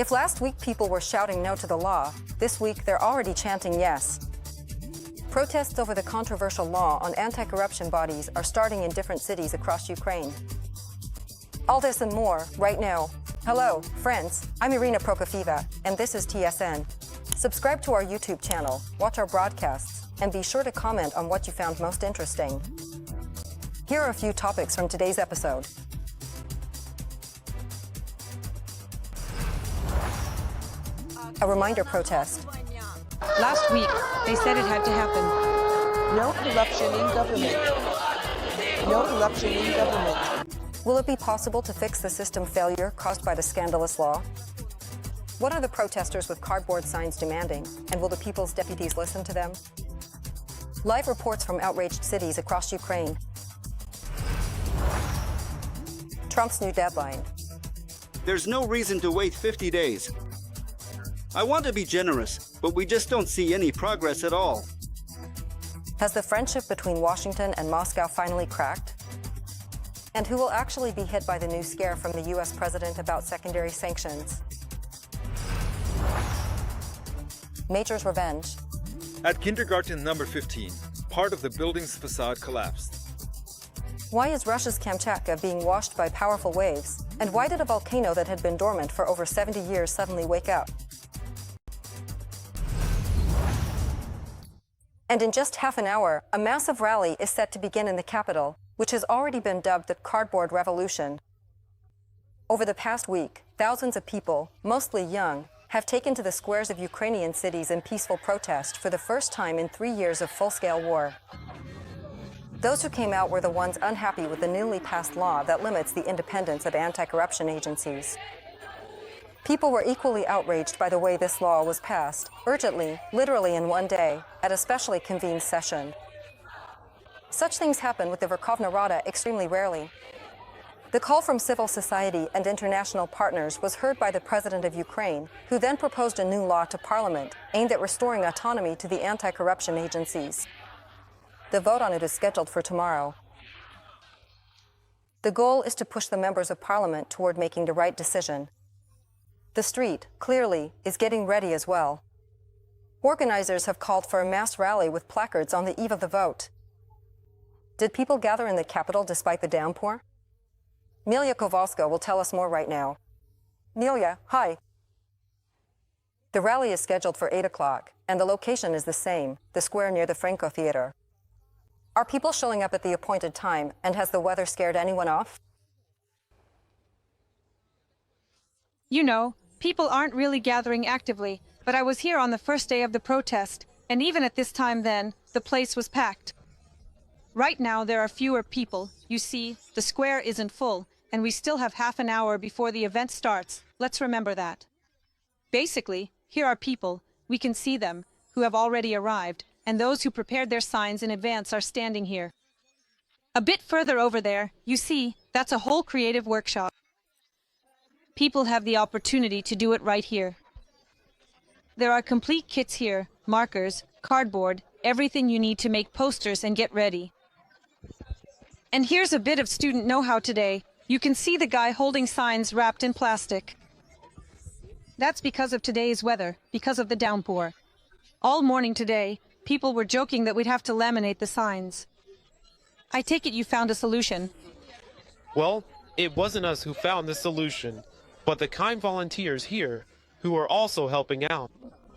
If last week people were shouting no to the law, this week they're already chanting yes. Protests over the controversial law on anti-corruption bodies are starting in different cities across Ukraine. All this and more right now. Hello, friends. I'm Irina Prokofyeva, and this is TSN. Subscribe to our YouTube channel, watch our broadcasts, and be sure to comment on what you found most interesting. Here are a few topics from today's episode. A reminder protest. Last week, they said it had to happen. No corruption in government. No corruption in government. Will it be possible to fix the system failure caused by the scandalous law? What are the protesters with cardboard signs demanding, and will the people's deputies listen to them? Live reports from outraged cities across Ukraine. Trump's new deadline. There's no reason to wait 50 days. I want to be generous, but we just don't see any progress at all. Has the friendship between Washington and Moscow finally cracked? And who will actually be hit by the new scare from the US president about secondary sanctions? Major's revenge. At kindergarten number 15, part of the building's facade collapsed. Why is Russia's Kamchatka being washed by powerful waves? And why did a volcano that had been dormant for over 70 years suddenly wake up? And in just half an hour, a massive rally is set to begin in the capital, which has already been dubbed the Cardboard Revolution. Over the past week, thousands of people, mostly young, have taken to the squares of Ukrainian cities in peaceful protest for the first time in 3 years of full-scale war. Those who came out were the ones unhappy with the newly passed law that limits the independence of anti-corruption agencies. People were equally outraged by the way this law was passed, urgently, literally in one day, at a specially convened session. Such things happen with the Verkhovna Rada extremely rarely. The call from civil society and international partners was heard by the president of Ukraine, who then proposed a new law to parliament aimed at restoring autonomy to the anti-corruption agencies. The vote on it is scheduled for tomorrow. The goal is to push the members of parliament toward making the right decision. The street, clearly, is getting ready as well. Organizers have called for a mass rally with placards on the eve of the vote. Did people gather in the capital despite the downpour? Milia Kowalska will tell us more right now. Milia, hi. The rally is scheduled for 8 o'clock, and the location is the same, the square near the Franco Theater. Are people showing up at the appointed time, and has the weather scared anyone off? You know, people aren't really gathering actively, but I was here on the first day of the protest, and even at this time then, the place was packed. Right now there are fewer people. You see, the square isn't full, and we still have half an hour before the event starts. Let's remember that. Basically, here are people, we can see them, who have already arrived, and those who prepared their signs in advance are standing here. A bit further over there, you see, that's a whole creative workshop. People have the opportunity to do it right here. There are complete kits here, markers, cardboard, everything you need to make posters and get ready. And here's a bit of student know-how today. You can see the guy holding signs wrapped in plastic. That's because of today's weather, because of the downpour. All morning today, people were joking that we'd have to laminate the signs. I take it you found a solution. Well, it wasn't us who found the solution, but the kind volunteers here who are also helping out.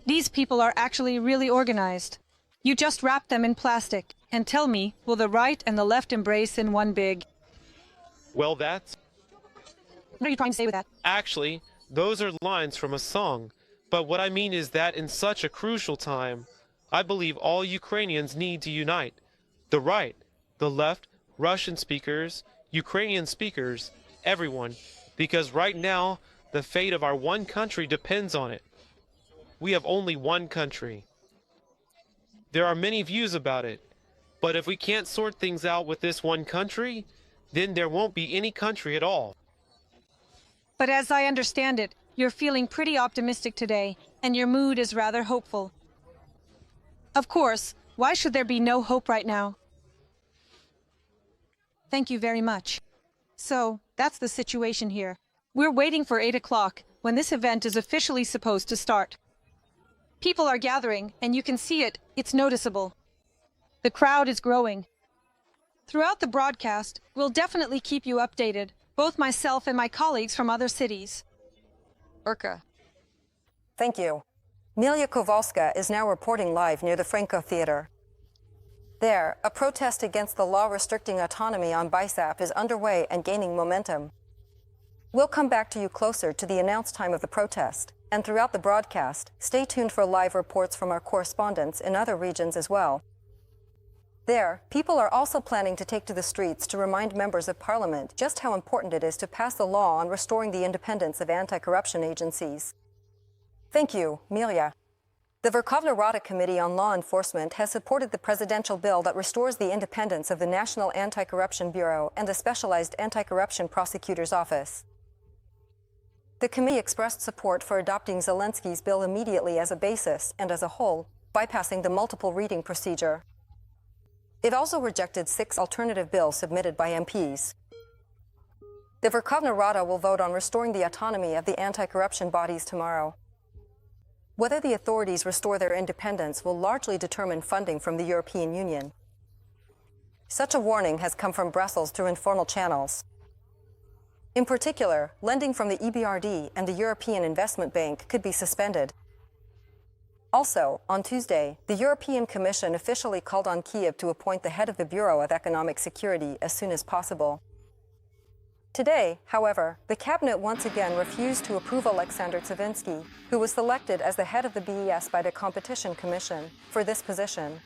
These people are actually really organized. You just wrap them in plastic, and tell me, will the right and the left embrace in one big... Well, that's... What are you trying to say with that? Actually, those are lines from a song. But what I mean is that in such a crucial time, I believe all Ukrainians need to unite. The right, the left, Russian speakers, Ukrainian speakers, everyone. Because right now, the fate of our one country depends on it. We have only one country. There are many views about it, but if we can't sort things out with this one country, then there won't be any country at all. But as I understand it, you're feeling pretty optimistic today, and your mood is rather hopeful. Of course, why should there be no hope right now? Thank you very much. So, that's the situation here. We're waiting for 8 o'clock, when this event is officially supposed to start. People are gathering, and you can see it. It's noticeable. The crowd is growing. Throughout the broadcast, we'll definitely keep you updated, both myself and my colleagues from other cities. Urka. Thank you. Milia Kowalska is now reporting live near the Franco Theater. There, a protest against the law restricting autonomy on BISAP is underway and gaining momentum. We'll come back to you closer to the announced time of the protest, and throughout the broadcast, stay tuned for live reports from our correspondents in other regions as well. There, people are also planning to take to the streets to remind members of parliament just how important it is to pass the law on restoring the independence of anti-corruption agencies. Thank you, Milia. The Verkhovna Rada Committee on Law Enforcement has supported the presidential bill that restores the independence of the National Anti-Corruption Bureau and the Specialized Anti-Corruption Prosecutor's Office. The committee expressed support for adopting Zelensky's bill immediately as a basis and as a whole, bypassing the multiple reading procedure. It also rejected 6 alternative bills submitted by MPs. The Verkhovna Rada will vote on restoring the autonomy of the anti-corruption bodies tomorrow. Whether the authorities restore their independence will largely determine funding from the European Union. Such a warning has come from Brussels through informal channels. In particular, lending from the EBRD and the European Investment Bank could be suspended. Also, on Tuesday, the European Commission officially called on Kyiv to appoint the head of the Bureau of Economic Security as soon as possible. Today, however, the cabinet once again refused to approve Alexander Tsavinsky, who was selected as the head of the BES by the Competition Commission, for this position.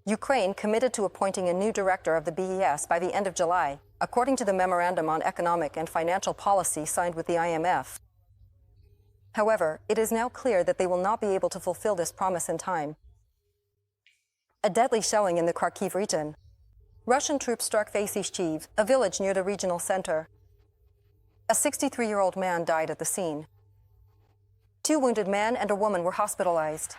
Ukraine committed to appointing a new director of the BES by the end of July, according to the Memorandum on Economic and Financial Policy signed with the IMF. However, it is now clear that they will not be able to fulfill this promise in time. A deadly shelling in the Kharkiv region. Russian troops struck Vasishchiv, a village near the regional center. A 63-year-old man died at the scene. 2 wounded men and a woman were hospitalized.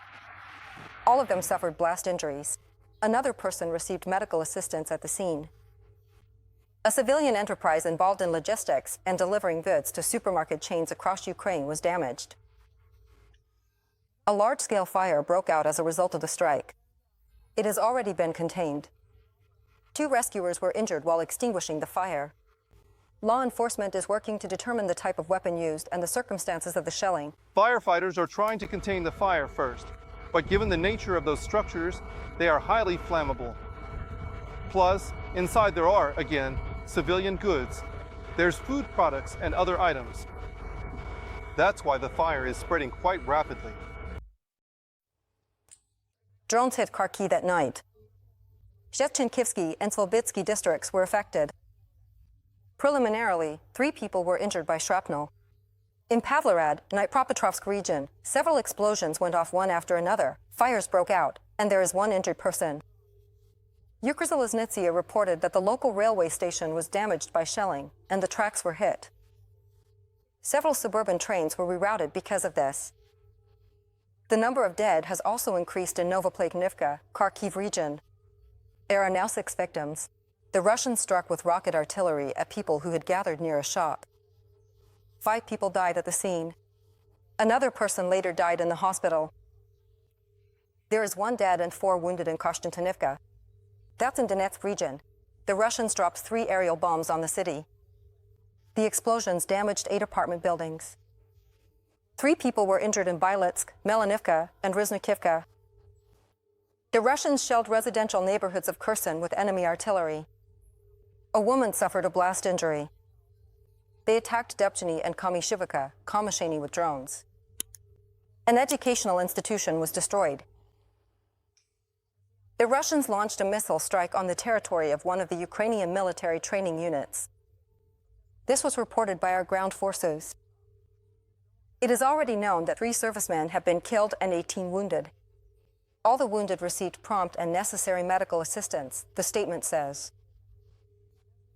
All of them suffered blast injuries. Another person received medical assistance at the scene. A civilian enterprise involved in logistics and delivering goods to supermarket chains across Ukraine was damaged. A large-scale fire broke out as a result of the strike. It has already been contained. 2 rescuers were injured while extinguishing the fire. Law enforcement is working to determine the type of weapon used and the circumstances of the shelling. Firefighters are trying to contain the fire first, but given the nature of those structures, they are highly flammable. Plus, inside there are, again, civilian goods. There's food products and other items. That's why the fire is spreading quite rapidly. Drones hit Kharkiv that night. Shevchenkivsky and Slobitsky districts were affected. Preliminarily, 3 people were injured by shrapnel. In Pavlorad, Dnipropetrovsk region, several explosions went off one after another. Fires broke out, and there is 1 injured person. Ukrzaliznytsia reported that the local railway station was damaged by shelling, and the tracks were hit. Several suburban trains were rerouted because of this. The number of dead has also increased in Novoplakenivka, Kharkiv region. There are now 6 victims. The Russians struck with rocket artillery at people who had gathered near a shop. 5 people died at the scene. Another person later died in the hospital. There is 1 dead and 4 wounded in Kostantinivka. That's in Donetsk region. The Russians dropped 3 aerial bombs on the city. The explosions damaged 8 apartment buildings. 3 people were injured in Bylitsk, Melanivka, and Riznukivka. The Russians shelled residential neighborhoods of Kherson with enemy artillery. A woman suffered a blast injury. They attacked Debcheny and Kamyshivka, Kamysheny with drones. An educational institution was destroyed. The Russians launched a missile strike on the territory of one of the Ukrainian military training units. This was reported by our ground forces. It is already known that 3 servicemen have been killed and 18 wounded. All the wounded received prompt and necessary medical assistance, the statement says.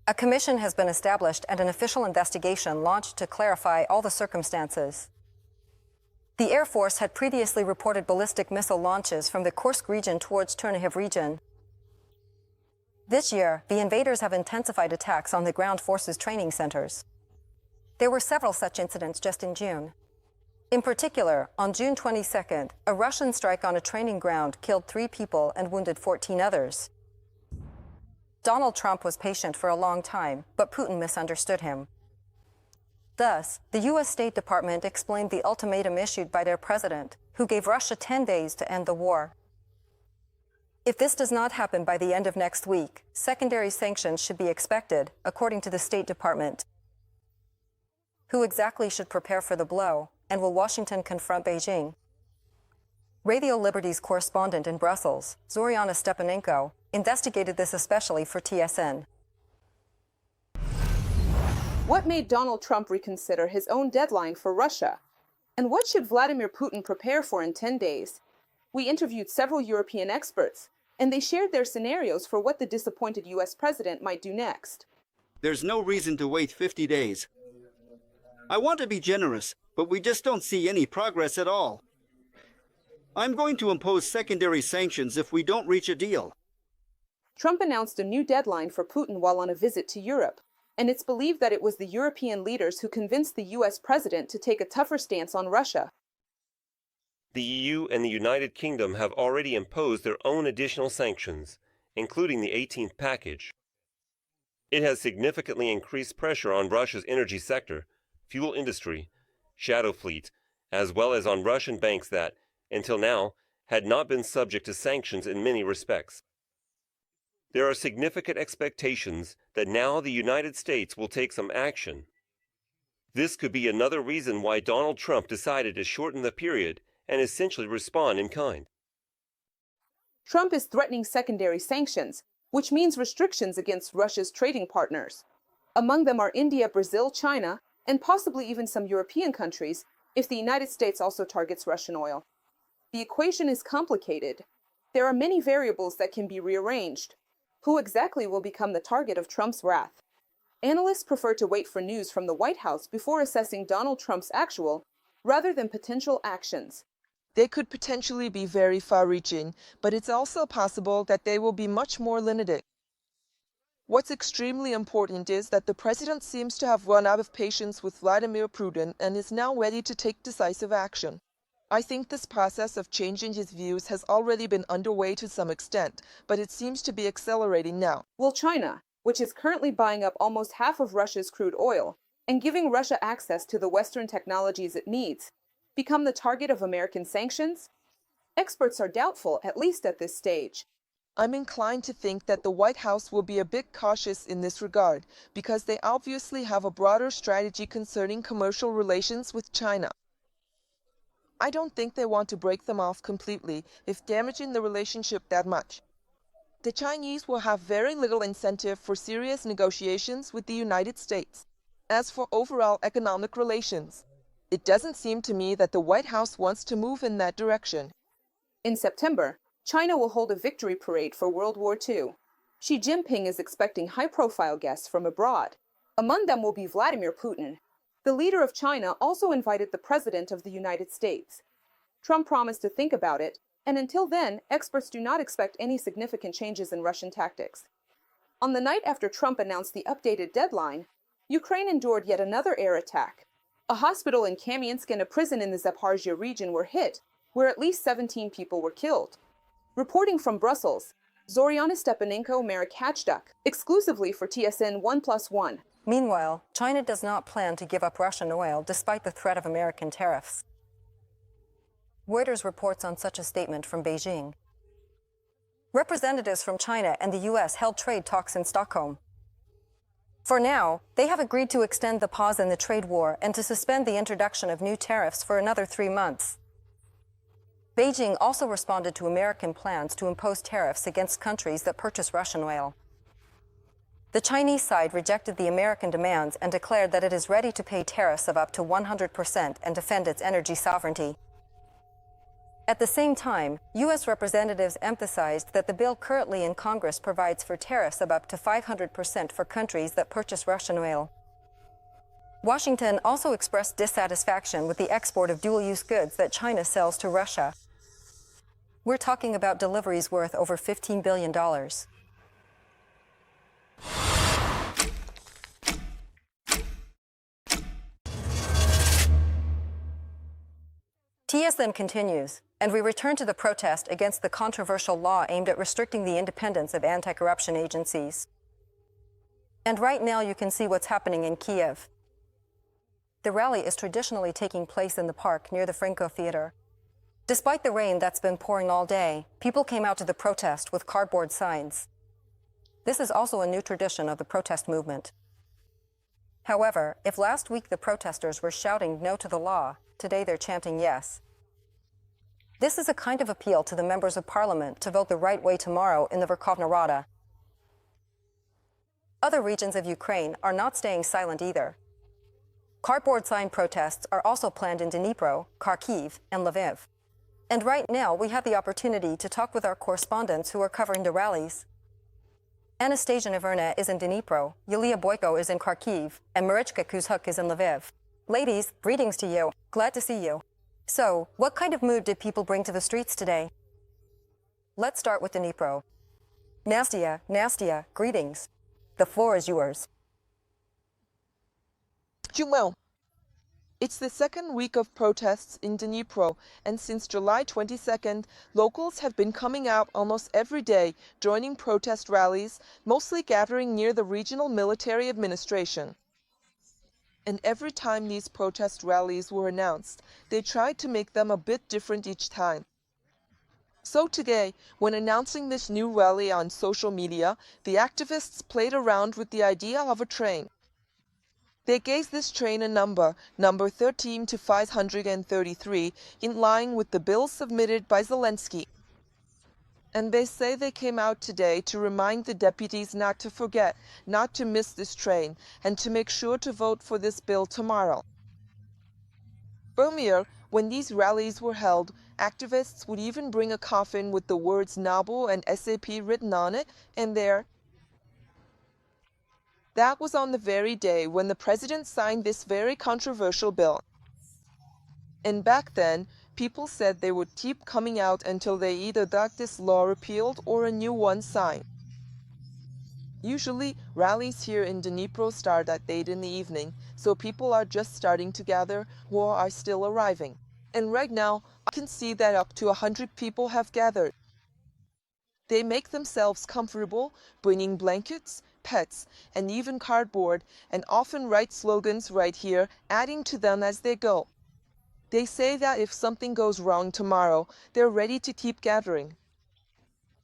A commission has been established and an official investigation launched to clarify all the circumstances. The Air Force had previously reported ballistic missile launches from the Kursk region towards Chernihiv region. This year, the invaders have intensified attacks on the ground forces training centers. There were several such incidents just in June. In particular, on June 22nd, a Russian strike on a training ground killed 3 people and wounded 14 others. Donald Trump was patient for a long time, but Putin misunderstood him. Thus, the U.S. State Department explained the ultimatum issued by their president, who gave Russia 10 days to end the war. If this does not happen by the end of next week, secondary sanctions should be expected, according to the State Department. Who exactly should prepare for the blow, and will Washington confront Beijing? Radio Liberty's correspondent in Brussels, Zoriana Stepanenko, investigated this especially for TSN. What made Donald Trump reconsider his own deadline for Russia? And what should Vladimir Putin prepare for in 10 days? We interviewed several European experts, and they shared their scenarios for what the disappointed U.S. president might do next. There's no reason to wait 50 days. I want to be generous, but we just don't see any progress at all. I'm going to impose secondary sanctions if we don't reach a deal. Trump announced a new deadline for Putin while on a visit to Europe, and it's believed that it was the European leaders who convinced the U.S. president to take a tougher stance on Russia. The EU and the United Kingdom have already imposed their own additional sanctions, including the 18th package. It has significantly increased pressure on Russia's energy sector, fuel industry, shadow fleet, as well as on Russian banks that, until now, had not been subject to sanctions in many respects. There are significant expectations that now the United States will take some action. This could be another reason why Donald Trump decided to shorten the period and essentially respond in kind. Trump is threatening secondary sanctions, which means restrictions against Russia's trading partners. Among them are India, Brazil, China, and possibly even some European countries if the United States also targets Russian oil. The equation is complicated. There are many variables that can be rearranged. Who exactly will become the target of Trump's wrath? Analysts prefer to wait for news from the White House before assessing Donald Trump's actual, rather than potential actions. They could potentially be very far-reaching, but it's also possible that they will be much more limited. What's extremely important is that the president seems to have run out of patience with Vladimir Putin and is now ready to take decisive action. I think this process of changing his views has already been underway to some extent, but it seems to be accelerating now. Will China, which is currently buying up almost half of Russia's crude oil and giving Russia access to the Western technologies it needs, become the target of American sanctions? Experts are doubtful, at least at this stage. I'm inclined to think that the White House will be a bit cautious in this regard, because they obviously have a broader strategy concerning commercial relations with China. I don't think they want to break them off completely, if damaging the relationship that much. The Chinese will have very little incentive for serious negotiations with the United States. As for overall economic relations, it doesn't seem to me that the White House wants to move in that direction. In September, China will hold a victory parade for World War II. Xi Jinping is expecting high-profile guests from abroad. Among them will be Vladimir Putin. The leader of China also invited the President of the United States. Trump promised to think about it, and until then, experts do not expect any significant changes in Russian tactics. On the night after Trump announced the updated deadline, Ukraine endured yet another air attack. A hospital in Kamiansk and a prison in the Zaporizhzhia region were hit, where at least 17 people were killed. Reporting from Brussels, Zoriana Stepanenko, Marek Hatchduk, exclusively for TSN 1+1. Meanwhile, China does not plan to give up Russian oil despite the threat of American tariffs. Reuters reports on such a statement from Beijing. Representatives from China and the U.S. held trade talks in Stockholm. For now, they have agreed to extend the pause in the trade war and to suspend the introduction of new tariffs for another 3 months. Beijing also responded to American plans to impose tariffs against countries that purchase Russian oil. The Chinese side rejected the American demands and declared that it is ready to pay tariffs of up to 100% and defend its energy sovereignty. At the same time, U.S. representatives emphasized that the bill currently in Congress provides for tariffs of up to 500% for countries that purchase Russian oil. Washington also expressed dissatisfaction with the export of dual-use goods that China sells to Russia. We're talking about deliveries worth over $15 billion. TSM continues, and we return to the protest against the controversial law aimed at restricting the independence of anti-corruption agencies. And right now you can see what's happening in Kiev. The rally is traditionally taking place in the park near the Franco Theater. Despite the rain that's been pouring all day, people came out to the protest with cardboard signs. This is also a new tradition of the protest movement. However, if last week the protesters were shouting no to the law, today they're chanting yes. This is a kind of appeal to the members of parliament to vote the right way tomorrow in the Verkhovna Rada. Other regions of Ukraine are not staying silent either. Cardboard sign protests are also planned in Dnipro, Kharkiv, and Lviv. And right now, we have the opportunity to talk with our correspondents who are covering the rallies. Anastasia Naverna is in Dnipro, Yulia Boyko is in Kharkiv, and Marichka Kuzhuk is in Lviv. Ladies, greetings to you. Glad to see you. So, what kind of mood did people bring to the streets today? Let's start with Dnipro. Nastia, greetings. The floor is yours. Jumel. It's the second week of protests in Dnipro, and since July 22nd, locals have been coming out almost every day, joining protest rallies, mostly gathering near the regional military administration. And every time these protest rallies were announced, they tried to make them a bit different each time. So today, when announcing this new rally on social media, the activists played around with the idea of a train. They gave this train a number 13 to 533, in line with the bill submitted by Zelensky. And they say they came out today to remind the deputies not to forget, not to miss this train, and to make sure to vote for this bill tomorrow. Earlier, when these rallies were held, activists would even bring a coffin with the words NABU and SAP written on it, and there. That was on the very day when the president signed this very controversial bill. And back then, people said they would keep coming out until they either got this law repealed or a new one signed. Usually, rallies here in Dnipro start at 8 in the evening, so people are just starting to gather or are still arriving. And right now, I can see that up to 100 people have gathered. They make themselves comfortable, bringing blankets, pets, and even cardboard, and often write slogans right here, adding to them as they go. They say that if something goes wrong tomorrow, they're ready to keep gathering.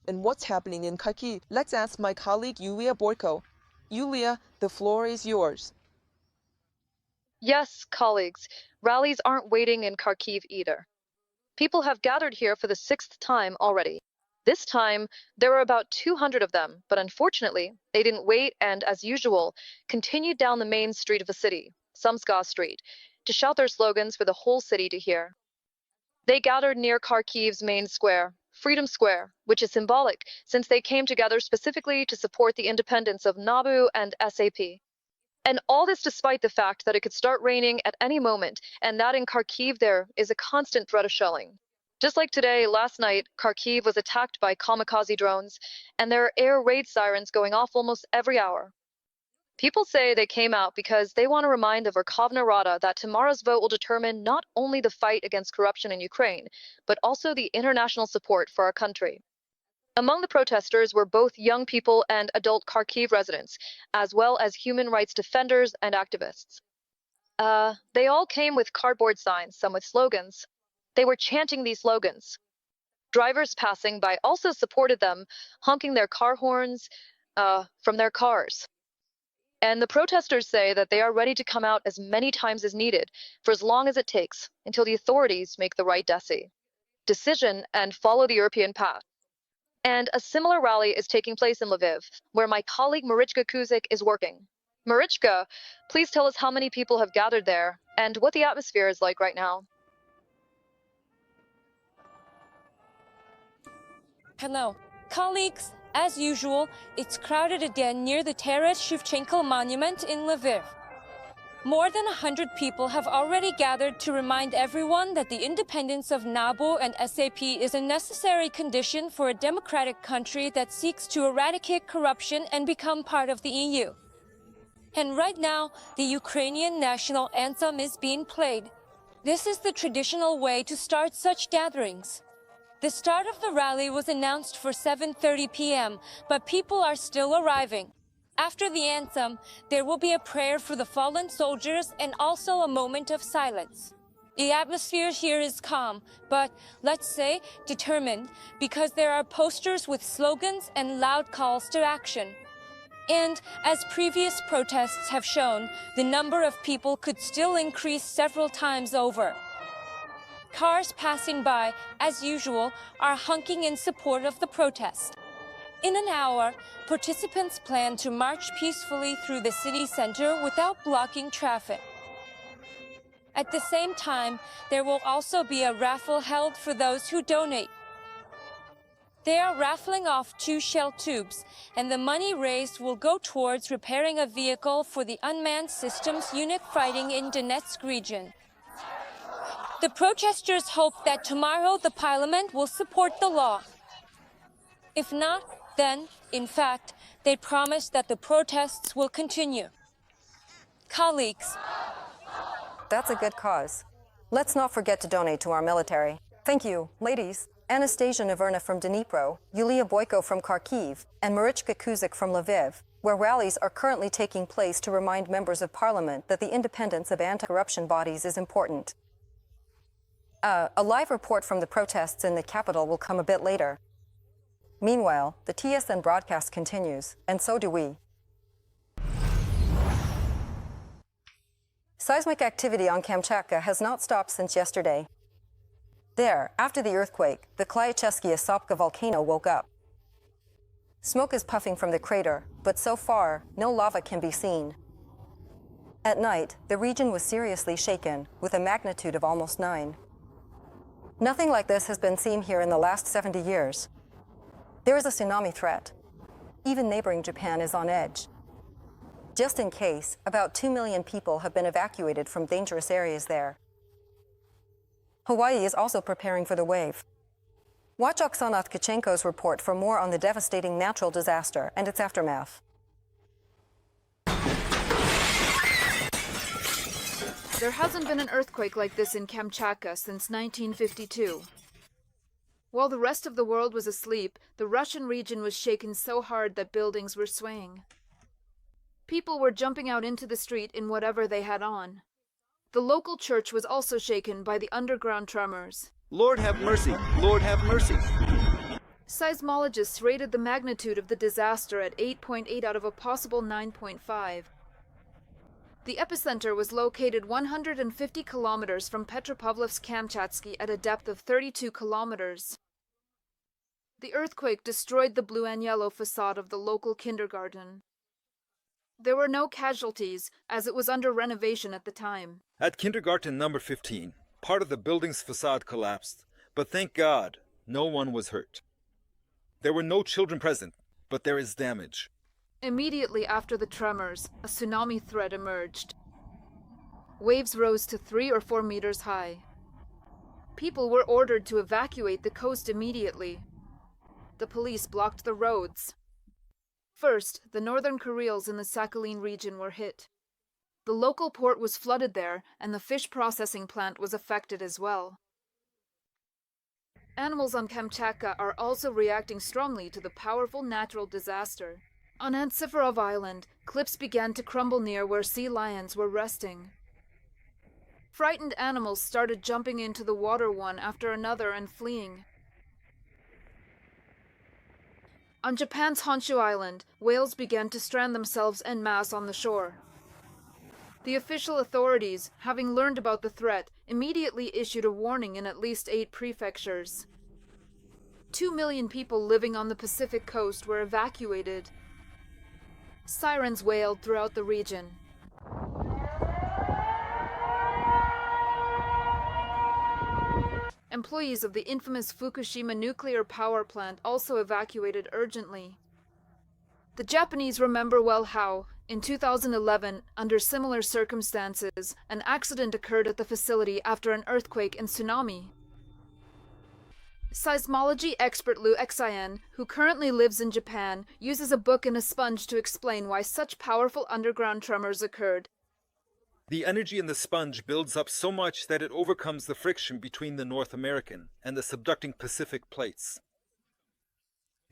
And what's happening in Kharkiv? Let's ask my colleague Yulia Boyko. Yulia, the floor is yours. Yes, colleagues, rallies aren't waiting in Kharkiv either. People have gathered here for the 6th time already. This time, there were about 200 of them, but unfortunately, they didn't wait and, as usual, continued down the main street of the city, Sumska Street, to shout their slogans for the whole city to hear. They gathered near Kharkiv's main square, Freedom Square, which is symbolic since they came together specifically to support the independence of NABU and SAP. And all this despite the fact that it could start raining at any moment, and that in Kharkiv there is a constant threat of shelling. Just like today, last night, Kharkiv was attacked by kamikaze drones, and there are air raid sirens going off almost every hour. People say they came out because they want to remind the Verkhovna Rada that tomorrow's vote will determine not only the fight against corruption in Ukraine, but also the international support for our country. Among the protesters were both young people and adult Kharkiv residents, as well as human rights defenders and activists. They all came with cardboard signs, some with slogans. They were chanting these slogans. Drivers passing by also supported them, honking their car horns from their cars. And the protesters say that they are ready to come out as many times as needed, for as long as it takes, until the authorities make the right decision and follow the European path. And a similar rally is taking place in Lviv, where my colleague Marichka Kuzhuk is working. Marichka, please tell us how many people have gathered there and what the atmosphere is like right now. Hello. Colleagues, as usual, it's crowded again near the Taras Shevchenko monument in Lviv. More than 100 people have already gathered to remind everyone that the independence of NABU and SAP is a necessary condition for a democratic country that seeks to eradicate corruption and become part of the EU. And right now, the Ukrainian national anthem is being played. This is the traditional way to start such gatherings. The start of the rally was announced for 7:30 p.m., but people are still arriving. After the anthem, there will be a prayer for the fallen soldiers and also a moment of silence. The atmosphere here is calm, but let's say determined, because there are posters with slogans and loud calls to action. And as previous protests have shown, the number of people could still increase several times over. Cars passing by, as usual, are honking in support of the protest. In an hour, participants plan to march peacefully through the city center without blocking traffic. At the same time, there will also be a raffle held for those who donate. They are raffling off 2 shell tubes, and the money raised will go towards repairing a vehicle for the unmanned systems unit fighting in Donetsk region. The protesters hope that tomorrow the parliament will support the law. If not, then, in fact, they promise that the protests will continue. Colleagues, That's a good cause. Let's not forget to donate to our military. Thank you, ladies. Anastasia Naverna from Dnipro, Yulia Boyko from Kharkiv, and Marichka Kuzik from Lviv, where rallies are currently taking place to remind members of parliament that the independence of anti-corruption bodies is important. A live report from the protests in the capital will come a bit later. Meanwhile, the TSN broadcast continues, and so do we. Seismic activity on Kamchatka has not stopped since yesterday. There, after the earthquake, the Klyachevskaya Sopka volcano woke up. Smoke is puffing from the crater, but so far, no lava can be seen. At night, the region was seriously shaken, with a magnitude of almost 9. Nothing like this has been seen here in the last 70 years. There is a tsunami threat. Even neighboring Japan is on edge. Just in case, about 2 million people have been evacuated from dangerous areas there. Hawaii is also preparing for the wave. Watch Oksana Tkachenko's report for more on the devastating natural disaster and its aftermath. There hasn't been an earthquake like this in Kamchatka since 1952. While the rest of the world was asleep, the Russian region was shaken so hard that buildings were swaying. People were jumping out into the street in whatever they had on. The local church was also shaken by the underground tremors. Lord have mercy! Lord have mercy! Seismologists rated the magnitude of the disaster at 8.8 out of a possible 9.5. The epicenter was located 150 kilometers from Petropavlovsk-Kamchatsky at a depth of 32 kilometers. The earthquake destroyed the blue and yellow facade of the local kindergarten. There were no casualties, as it was under renovation at the time. At kindergarten number 15, part of the building's facade collapsed, but thank God, no one was hurt. There were no children present, but there is damage. Immediately after the tremors, a tsunami threat emerged. Waves rose to 3 or 4 meters high. People were ordered to evacuate the coast immediately. The police blocked the roads. First, the northern Karels in the Sakhalin region were hit. The local port was flooded there, and the fish processing plant was affected as well. Animals on Kamchatka are also reacting strongly to the powerful natural disaster. On Antsiferov Island, cliffs began to crumble near where sea lions were resting. Frightened animals started jumping into the water one after another and fleeing. On Japan's Honshu Island, whales began to strand themselves en masse on the shore. The official authorities, having learned about the threat, immediately issued a warning in at least 8 prefectures. 2 million people living on the Pacific coast were evacuated. Sirens wailed throughout the region. Employees of the infamous Fukushima nuclear power plant also evacuated urgently. The Japanese remember well how, in 2011, under similar circumstances, an accident occurred at the facility after an earthquake and tsunami. Seismology expert Liu Xian, who currently lives in Japan, uses a book and a sponge to explain why such powerful underground tremors occurred. The energy in the sponge builds up so much that it overcomes the friction between the North American and the subducting Pacific plates.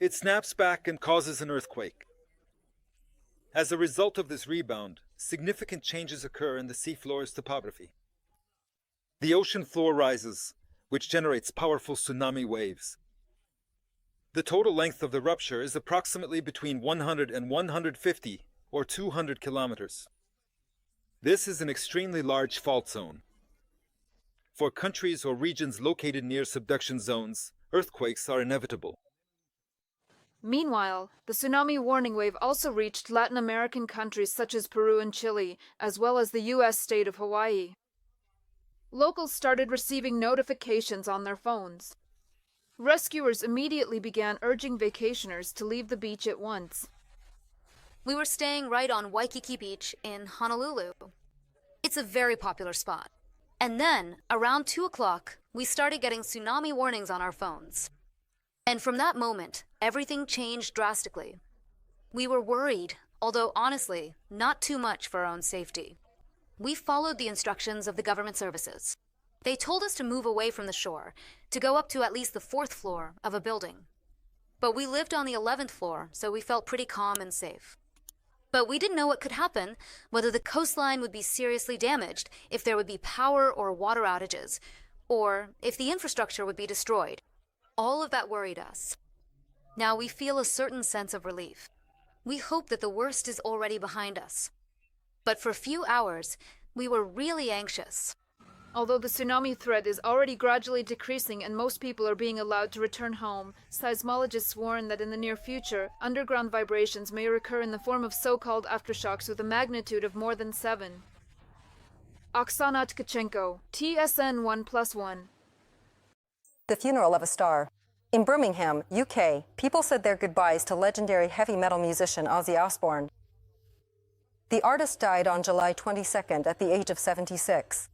It snaps back and causes an earthquake. As a result of this rebound, significant changes occur in the seafloor's topography. The ocean floor rises, which generates powerful tsunami waves. The total length of the rupture is approximately between 100 and 150 or 200 kilometers. This is an extremely large fault zone. For countries or regions located near subduction zones, earthquakes are inevitable. Meanwhile, the tsunami warning wave also reached Latin American countries such as Peru and Chile, as well as the U.S. state of Hawaii. Locals started receiving notifications on their phones. Rescuers immediately began urging vacationers to leave the beach at once. We were staying right on Waikiki Beach in Honolulu. It's a very popular spot. And then, around 2 o'clock, we started getting tsunami warnings on our phones. And from that moment, everything changed drastically. We were worried, although honestly, not too much for our own safety. We followed the instructions of the government services. They told us to move away from the shore, to go up to at least the 4th floor of a building. But we lived on the 11th floor, so we felt pretty calm and safe. But we didn't know what could happen, whether the coastline would be seriously damaged, if there would be power or water outages, or if the infrastructure would be destroyed. All of that worried us. Now we feel a certain sense of relief. We hope that the worst is already behind us. But for a few hours, we were really anxious. Although the tsunami threat is already gradually decreasing and most people are being allowed to return home, seismologists warn that in the near future, underground vibrations may recur in the form of so-called aftershocks with a magnitude of more than 7. Oksana Tkachenko, TSN 1+1. The funeral of a star. In Birmingham, UK, people said their goodbyes to legendary heavy metal musician Ozzy Osbourne. The artist died on July 22nd at the age of 76.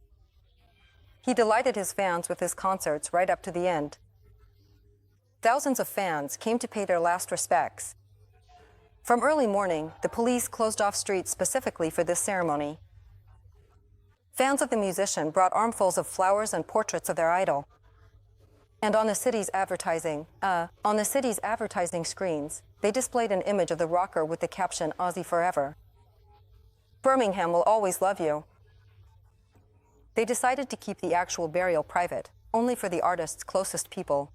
He delighted his fans with his concerts right up to the end. Thousands of fans came to pay their last respects. From early morning, the police closed off streets specifically for this ceremony. Fans of the musician brought armfuls of flowers and portraits of their idol. And on the city's advertising screens, they displayed an image of the rocker with the caption, "Ozzy Forever." Birmingham will always love you. They decided to keep the actual burial private, only for the artist's closest people.